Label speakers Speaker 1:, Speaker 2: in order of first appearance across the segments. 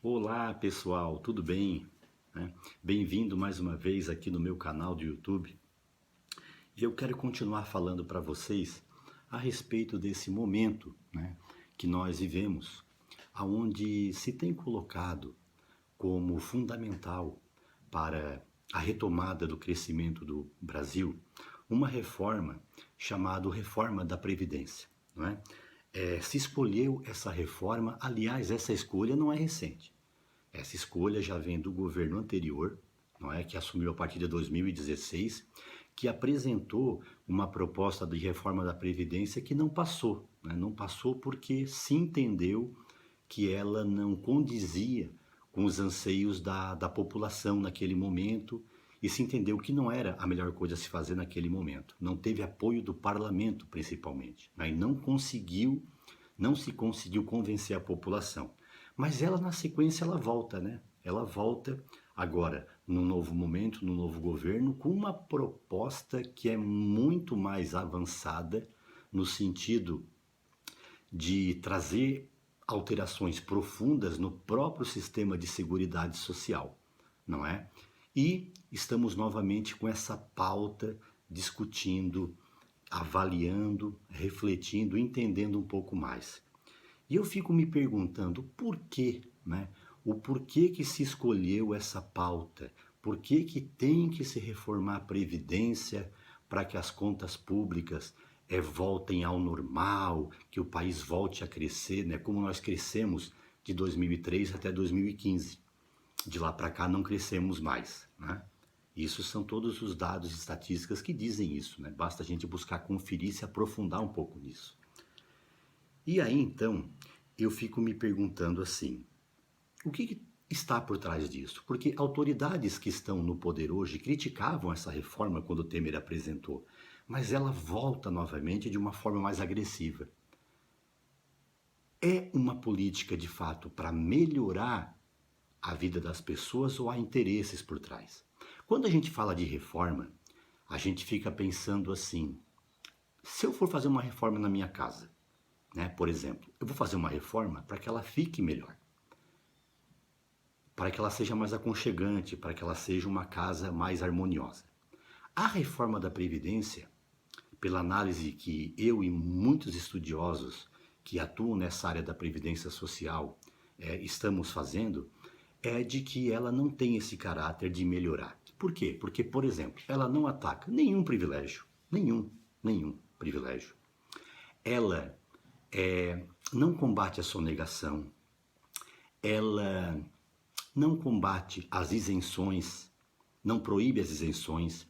Speaker 1: Olá pessoal, tudo bem? Né? Bem-vindo mais uma vez aqui no meu canal do YouTube. Eu quero continuar falando para vocês a respeito desse momento, né, que nós vivemos, aonde se tem colocado como fundamental para a retomada do crescimento do Brasil uma reforma chamada Reforma da Previdência, não é? Se escolheu essa reforma, aliás, essa escolha não é recente. Essa escolha já vem do governo anterior, não é, que assumiu a partir de 2016, que apresentou uma proposta de reforma da Previdência que não passou. Né? Não passou porque se entendeu que ela não condizia com os anseios da população naquele momento e se entendeu que não era a melhor coisa a se fazer naquele momento. Não teve apoio do parlamento, principalmente, né? E não se conseguiu convencer a população. Mas ela, na sequência, ela volta, né? Ela volta agora, num novo momento, num novo governo, com uma proposta que é muito mais avançada no sentido de trazer alterações profundas no próprio sistema de seguridade social, não é? E estamos novamente com essa pauta discutindo, avaliando, refletindo, entendendo um pouco mais. E eu fico me perguntando por quê, né? O porquê que se escolheu essa pauta? Por que que tem que se reformar a Previdência para que as contas públicas voltem ao normal, que o país volte a crescer, né? Como nós crescemos de 2003 até 2015. De lá para cá não crescemos mais, né? Isso são todos os dados e estatísticas que dizem isso, né? Basta a gente buscar conferir e se aprofundar um pouco nisso. E aí então eu fico me perguntando assim, o que está por trás disso? Porque autoridades que estão no poder hoje criticavam essa reforma quando o Temer apresentou, mas ela volta novamente de uma forma mais agressiva. É uma política de fato para melhorar a vida das pessoas ou há interesses por trás? Quando a gente fala de reforma, a gente fica pensando assim, se eu for fazer uma reforma na minha casa, né, por exemplo, eu vou fazer uma reforma para que ela fique melhor, para que ela seja mais aconchegante, para que ela seja uma casa mais harmoniosa. A reforma da Previdência, pela análise que eu e muitos estudiosos que atuam nessa área da Previdência Social estamos fazendo, é de que ela não tem esse caráter de melhorar. Por quê? Porque, por exemplo, ela não ataca nenhum privilégio, nenhum privilégio. Ela não combate a sonegação, ela não combate as isenções, não proíbe as isenções,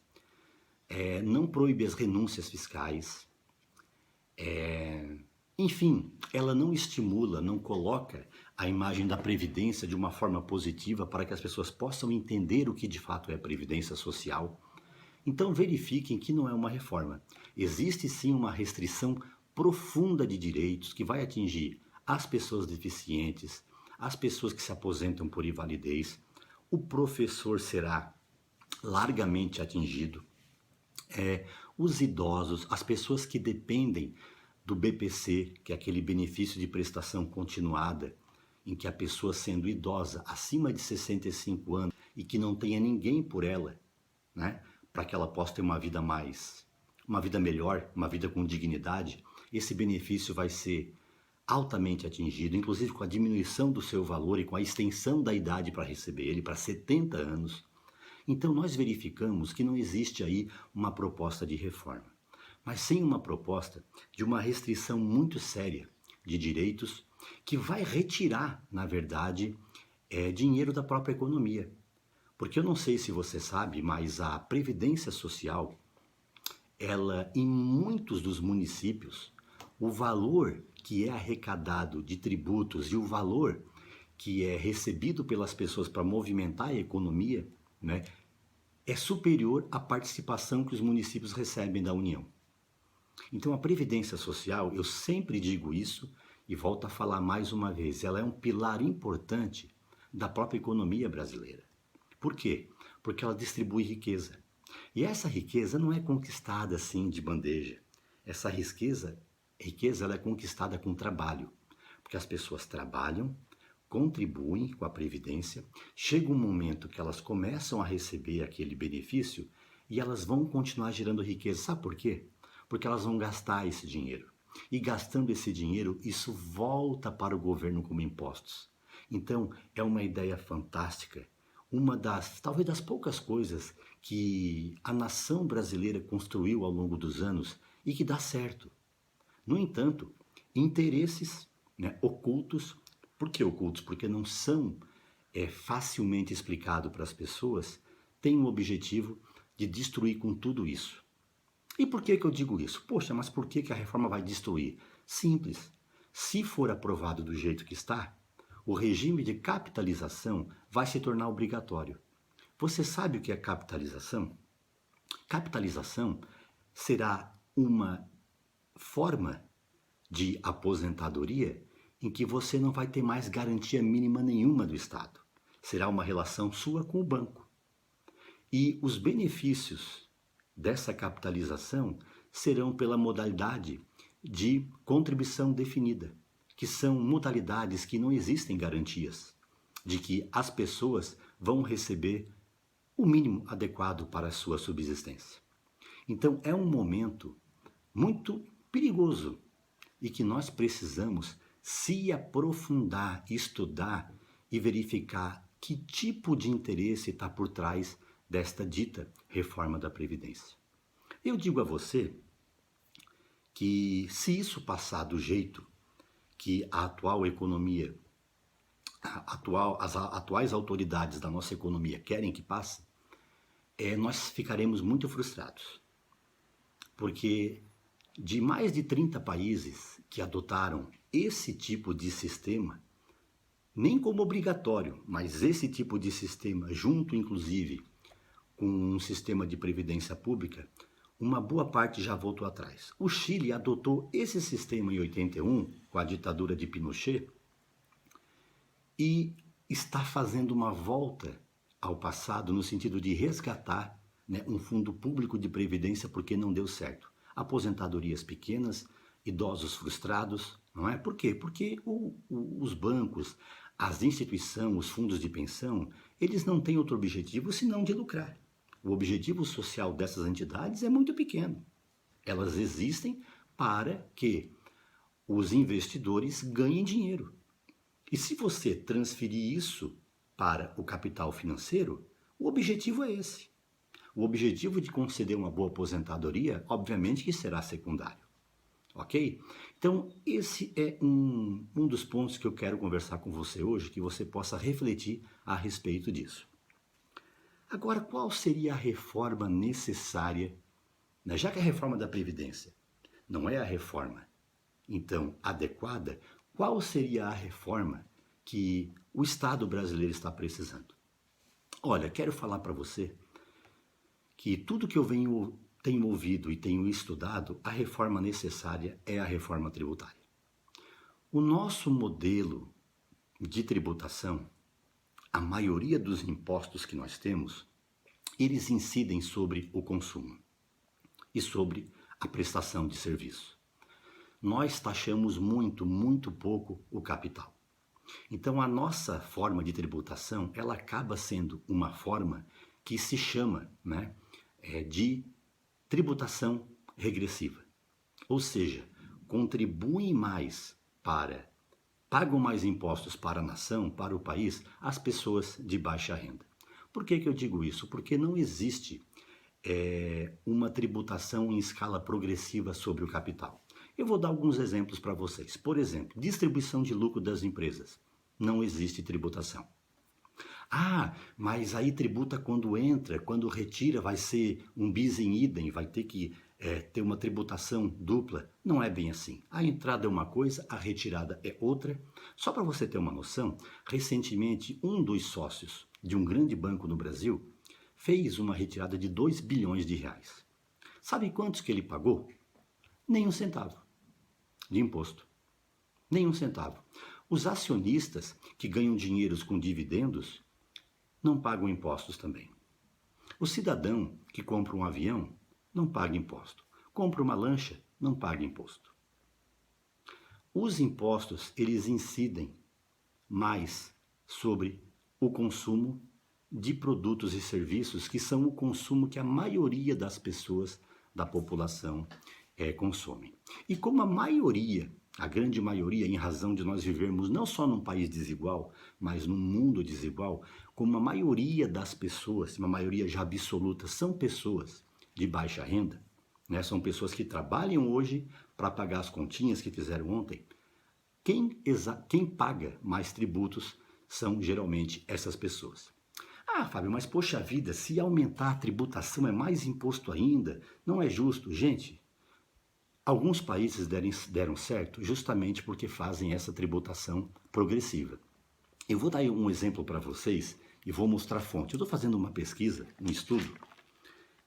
Speaker 1: não proíbe as renúncias fiscais, enfim, ela não estimula, não coloca a imagem da previdência de uma forma positiva para que as pessoas possam entender o que de fato é previdência social. Então verifiquem que não é uma reforma. Existe sim uma restrição profunda de direitos que vai atingir as pessoas deficientes, as pessoas que se aposentam por invalidez, o professor será largamente atingido, os idosos, as pessoas que dependem do BPC, que é aquele benefício de prestação continuada, em que a pessoa sendo idosa acima de 65 anos e que não tenha ninguém por ela, né, para que ela possa ter uma vida melhor, uma vida com dignidade, esse benefício vai ser altamente atingido, inclusive com a diminuição do seu valor e com a extensão da idade para receber ele para 70 anos. Então nós verificamos que não existe aí uma proposta de reforma, mas sim uma proposta de uma restrição muito séria de direitos que vai retirar, na verdade, dinheiro da própria economia. Porque eu não sei se você sabe, mas a Previdência Social, ela, em muitos dos municípios, o valor que é arrecadado de tributos e o valor que é recebido pelas pessoas para movimentar a economia, né, é superior à participação que os municípios recebem da União. Então a Previdência Social, eu sempre digo isso e volto a falar mais uma vez, ela é um pilar importante da própria economia brasileira. Por quê? Porque ela distribui riqueza. E essa riqueza não é conquistada assim de bandeja. Essa riqueza ela é conquistada com trabalho. Porque as pessoas trabalham, contribuem com a Previdência, chega um momento que elas começam a receber aquele benefício e elas vão continuar gerando riqueza. Sabe por quê? Porque elas vão gastar esse dinheiro. E gastando esse dinheiro, isso volta para o governo como impostos. Então, é uma ideia fantástica, uma das, talvez das poucas coisas que a nação brasileira construiu ao longo dos anos e que dá certo. No entanto, interesses, né, ocultos, por que ocultos? Porque não são facilmente explicados para as pessoas, têm o objetivo de destruir com tudo isso. E por que eu digo isso? Poxa, mas por que a reforma vai destruir? Simples. Se for aprovado do jeito que está, o regime de capitalização vai se tornar obrigatório. Você sabe o que é capitalização? Capitalização será uma forma de aposentadoria em que você não vai ter mais garantia mínima nenhuma do Estado. Será uma relação sua com o banco. E os benefícios dessa capitalização serão pela modalidade de contribuição definida, que são modalidades que não existem garantias de que as pessoas vão receber o mínimo adequado para a sua subsistência. Então é um momento muito perigoso e que nós precisamos se aprofundar, estudar e verificar que tipo de interesse está por trás desta dita reforma da Previdência. Eu digo a você que se isso passar do jeito que a atual economia, as atuais autoridades da nossa economia querem que passe, nós ficaremos muito frustrados. Porque de mais de 30 países que adotaram esse tipo de sistema, nem como obrigatório, mas esse tipo de sistema, junto inclusive com um sistema de previdência pública, uma boa parte já voltou atrás. O Chile adotou esse sistema em 81, com a ditadura de Pinochet, e está fazendo uma volta ao passado no sentido de resgatar, né, um fundo público de previdência porque não deu certo. Aposentadorias pequenas, idosos frustrados, não é? Por quê? Porque os bancos, as instituições, os fundos de pensão, eles não têm outro objetivo senão de lucrar. O objetivo social dessas entidades é muito pequeno. Elas existem para que os investidores ganhem dinheiro. E se você transferir isso para o capital financeiro, o objetivo é esse. O objetivo de conceder uma boa aposentadoria, obviamente que será secundário. Ok? Então, esse é um dos pontos que eu quero conversar com você hoje, que você possa refletir a respeito disso. Agora, qual seria a reforma necessária, né? Já que a reforma da Previdência não é a reforma, então, adequada, qual seria a reforma que o Estado brasileiro está precisando? Olha, quero falar para você que tudo que eu tenho ouvido e tenho estudado, a reforma necessária é a reforma tributária. O nosso modelo de tributação, a maioria dos impostos que nós temos, eles incidem sobre o consumo e sobre a prestação de serviço. Nós taxamos muito pouco o capital. Então a nossa forma de tributação, ela acaba sendo uma forma que se chama, né, de tributação regressiva. Ou seja, contribuem mais pagam mais impostos para a nação, para o país, as pessoas de baixa renda. Por que eu digo isso? Porque não existe uma tributação em escala progressiva sobre o capital. Eu vou dar alguns exemplos para vocês. Por exemplo, distribuição de lucro das empresas. Não existe tributação. Ah, mas aí tributa quando entra, quando retira vai ser um bis in idem, vai ter que ter uma tributação dupla. Não é bem assim. A entrada é uma coisa, a retirada é outra. Só para você ter uma noção, recentemente um dos sócios de um grande banco no Brasil fez uma retirada de 2 bilhões de reais. Sabe quantos que ele pagou? Nem um centavo de imposto. Nem um centavo. Os acionistas que ganham dinheiros com dividendos não pagam impostos também. O cidadão que compra um avião não paga imposto. Compra uma lancha, não paga imposto. Os impostos, eles incidem mais sobre o consumo de produtos e serviços que são o consumo que a maioria das pessoas da população consomem. E como a maioria, a grande maioria, em razão de nós vivermos não só num país desigual, mas num mundo desigual, como a maioria das pessoas, uma maioria já absoluta, são pessoas de baixa renda, né? São pessoas que trabalham hoje para pagar as continhas que fizeram ontem. Quem paga mais tributos são geralmente essas pessoas. Ah, Fábio, mas poxa vida, se aumentar a tributação é mais imposto ainda, não é justo. Gente, alguns países deram certo justamente porque fazem essa tributação progressiva. Eu vou dar um exemplo para vocês e vou mostrar a fonte. Eu estou fazendo uma pesquisa, um estudo,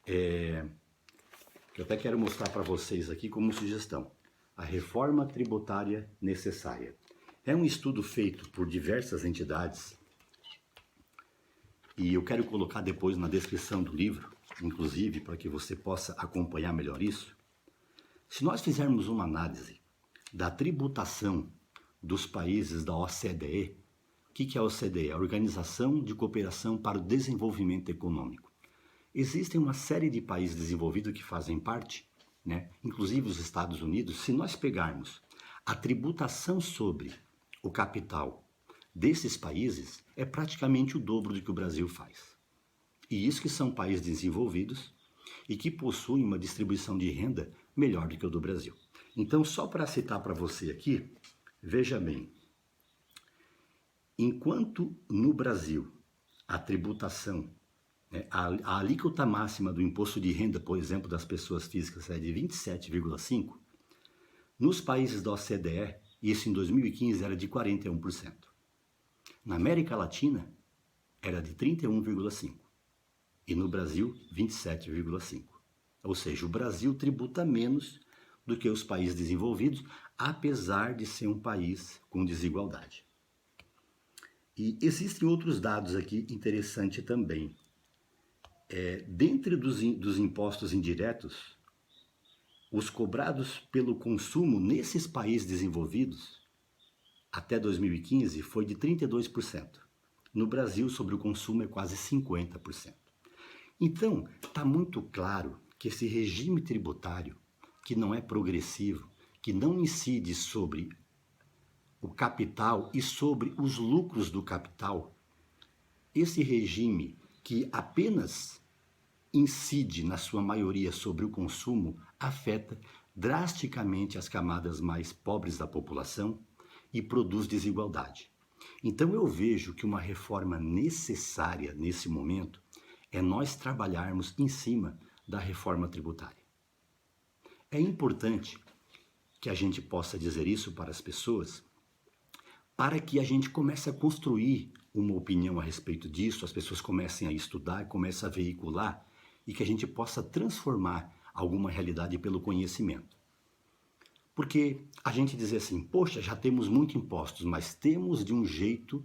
Speaker 1: que eu até quero mostrar para vocês aqui como sugestão. A reforma tributária necessária. É um estudo feito por diversas entidades e eu quero colocar depois na descrição do livro, inclusive para que você possa acompanhar melhor isso. Se nós fizermos uma análise da tributação dos países da OCDE, o que é a OCDE? A Organização de Cooperação para o Desenvolvimento Econômico. Existem uma série de países desenvolvidos que fazem parte, né? Inclusive os Estados Unidos. Se nós pegarmos a tributação sobre o capital desses países, é praticamente o dobro do que o Brasil faz. E isso que são países desenvolvidos e que possuem uma distribuição de renda melhor do que o do Brasil. Então, só para citar para você aqui, veja bem, enquanto no Brasil a tributação, a alíquota máxima do imposto de renda, por exemplo, das pessoas físicas é de 27,5%, nos países da OCDE, isso em 2015 era de 41%. Na América Latina, era de 31,5%. E no Brasil, 27,5%. Ou seja, o Brasil tributa menos do que os países desenvolvidos, apesar de ser um país com desigualdade. E existem outros dados aqui interessantes também. Dentre dos impostos indiretos, os cobrados pelo consumo nesses países desenvolvidos, até 2015, foi de 32%. No Brasil, sobre o consumo, é quase 50%. Então, está muito claro que esse regime tributário, que não é progressivo, que não incide sobre o capital e sobre os lucros do capital, esse regime que apenas incide, na sua maioria, sobre o consumo, afeta drasticamente as camadas mais pobres da população e produz desigualdade. Então eu vejo que uma reforma necessária nesse momento é nós trabalharmos em cima da reforma tributária. É importante que a gente possa dizer isso para as pessoas, para que a gente comece a construir uma opinião a respeito disso, as pessoas comecem a estudar, comecem a veicular e que a gente possa transformar alguma realidade pelo conhecimento. Porque a gente diz assim, poxa, já temos muitos impostos, mas temos de um jeito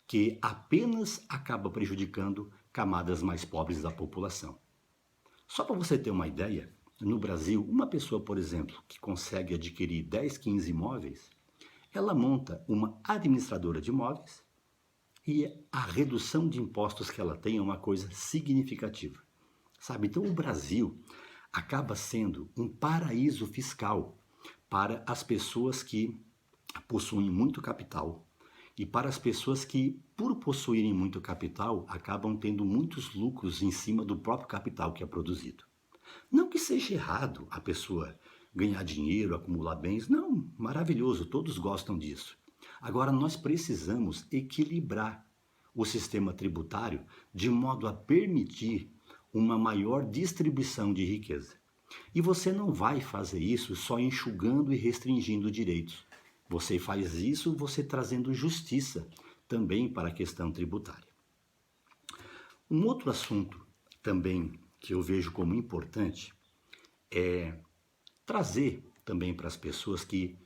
Speaker 1: que apenas acaba prejudicando camadas mais pobres da população. Só para você ter uma ideia, no Brasil, uma pessoa, por exemplo, que consegue adquirir 10, 15 imóveis, ela monta uma administradora de imóveis e a redução de impostos que ela tem é uma coisa significativa. Sabe? Então o Brasil acaba sendo um paraíso fiscal para as pessoas que possuem muito capital e para as pessoas que, por possuírem muito capital, acabam tendo muitos lucros em cima do próprio capital que é produzido. Não que seja errado a pessoa ganhar dinheiro, acumular bens, não, maravilhoso, todos gostam disso. Agora nós precisamos equilibrar o sistema tributário de modo a permitir uma maior distribuição de riqueza. E você não vai fazer isso só enxugando e restringindo direitos. Você faz isso você trazendo justiça também para a questão tributária. Um outro assunto também que eu vejo como importante é trazer também para as pessoas que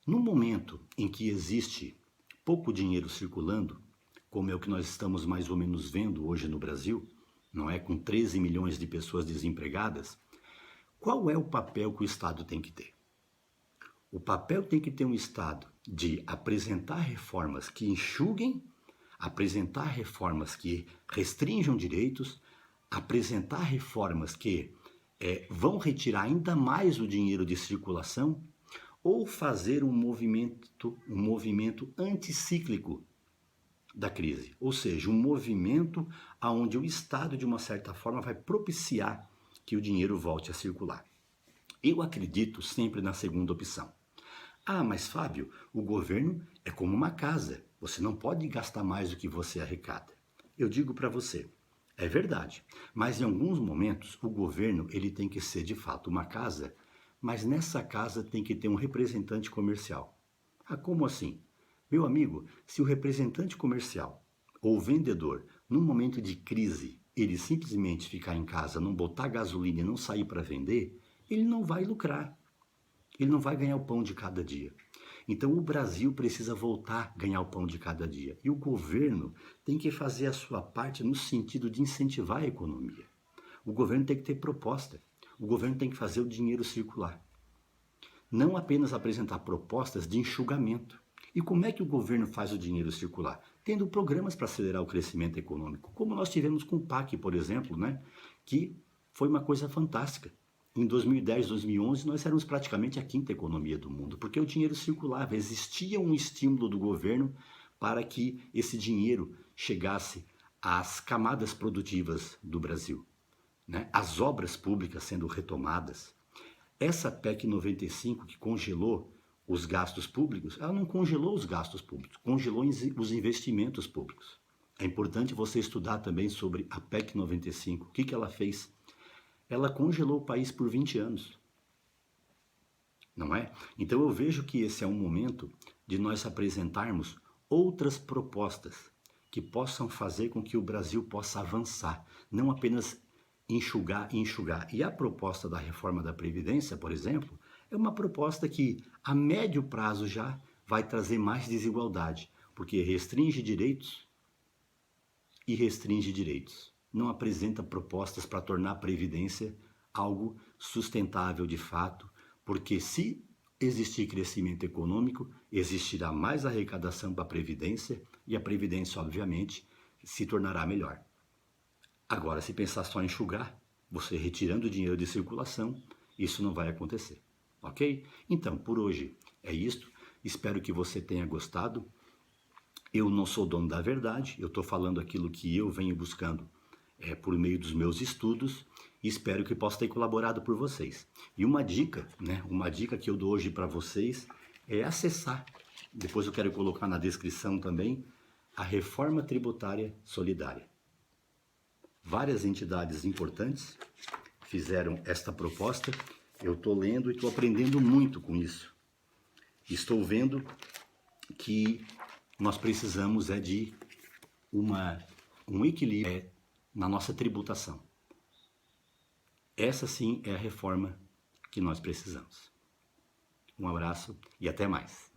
Speaker 1: no momento em que existe pouco dinheiro circulando, como é o que nós estamos mais ou menos vendo hoje no Brasil, não é? Com 13 milhões de pessoas desempregadas, qual é o papel que o Estado tem que ter? O papel tem que ter um Estado de apresentar reformas que enxuguem, apresentar reformas que restringam direitos, apresentar reformas que vão retirar ainda mais o dinheiro de circulação, ou fazer um movimento anticíclico da crise, ou seja, um movimento onde o Estado, de uma certa forma, vai propiciar que o dinheiro volte a circular. Eu acredito sempre na segunda opção. Ah, mas Fábio, o governo é como uma casa, você não pode gastar mais do que você arrecada. Eu digo para você, é verdade, mas em alguns momentos o governo ele tem que ser de fato uma casa, mas nessa casa tem que ter um representante comercial. Ah, como assim? Meu amigo, se o representante comercial ou vendedor, num momento de crise, ele simplesmente ficar em casa, não botar gasolina e não sair para vender, ele não vai lucrar. Ele não vai ganhar o pão de cada dia. Então o Brasil precisa voltar a ganhar o pão de cada dia. E o governo tem que fazer a sua parte no sentido de incentivar a economia. O governo tem que ter proposta. O governo tem que fazer o dinheiro circular. Não apenas apresentar propostas de enxugamento. E como é que o governo faz o dinheiro circular? Tendo programas para acelerar o crescimento econômico, como nós tivemos com o PAC, por exemplo, né? Que foi uma coisa fantástica. Em 2010, 2011, nós éramos praticamente a quinta economia do mundo, porque o dinheiro circulava, existia um estímulo do governo para que esse dinheiro chegasse às camadas produtivas do Brasil, né? As obras públicas sendo retomadas. Essa PEC 95 que congelou os gastos públicos, ela não congelou os gastos públicos, congelou os investimentos públicos. É importante você estudar também sobre a PEC 95, o que ela fez. Ela congelou o país por 20 anos, não é? Então eu vejo que esse é um momento de nós apresentarmos outras propostas que possam fazer com que o Brasil possa avançar, não apenas enxugar e enxugar. E a proposta da reforma da Previdência, por exemplo, é uma proposta que a médio prazo já vai trazer mais desigualdade, porque restringe direitos e restringe direitos. Não apresenta propostas para tornar a Previdência algo sustentável de fato, porque se existir crescimento econômico, existirá mais arrecadação para a Previdência e a Previdência, obviamente, se tornará melhor. Agora, se pensar só em enxugar, você retirando o dinheiro de circulação, isso não vai acontecer, ok? Então, por hoje é isto. Espero que você tenha gostado. Eu não sou dono da verdade, eu estou falando aquilo que eu venho buscando por meio dos meus estudos e espero que possa ter colaborado por vocês. E uma dica, né? Uma dica que eu dou hoje para vocês é acessar, depois eu quero colocar na descrição também, a Reforma Tributária Solidária. Várias entidades importantes fizeram esta proposta, eu estou lendo e estou aprendendo muito com isso. Estou vendo que nós precisamos de um equilíbrio na nossa tributação. Essa sim é a reforma que nós precisamos. Um abraço e até mais.